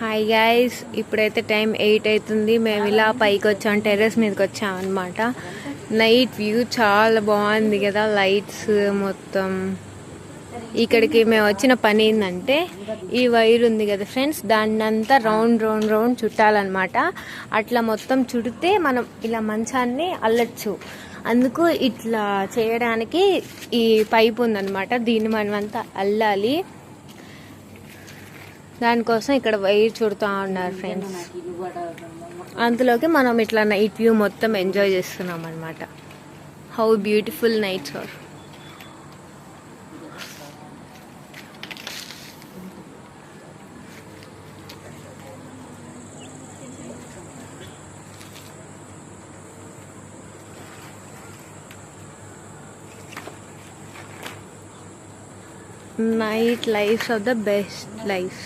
Hi guys, ఇప్పుడైతే time 8 అవుతుంది. మేము ఇలా పైకి వచ్చాం, టెర్రస్ మీదకి వచ్చాం అనమాట. నైట్ వ్యూ చాలా బాగుంది కదా, లైట్స్ మొత్తం. ఇక్కడికి మేము వచ్చిన పని ఏంటంటే, ఈ వైర్ ఉంది కదా ఫ్రెండ్స్, దాన్ని అంతా రౌండ్ రౌండ్ రౌండ్ చుట్టాలన్నమాట. అట్లా మొత్తం చుడితే మనం ఇలా మంచాన్ని అల్లచ్చు. అందుకు ఇట్లా చేయడానికి ఈ పైప్ ఉందన్నమాట, దీన్ని మనం అంతా అల్లాలి. దానికోసం ఇక్కడ వైర్ చుడుతూ ఉన్నారు ఫ్రెండ్స్. అందులోకి మనం ఇట్లా నైట్ వ్యూ మొత్తం ఎంజాయ్ చేస్తున్నాం అనమాట. How beautiful nights are. Night lives are the best lives.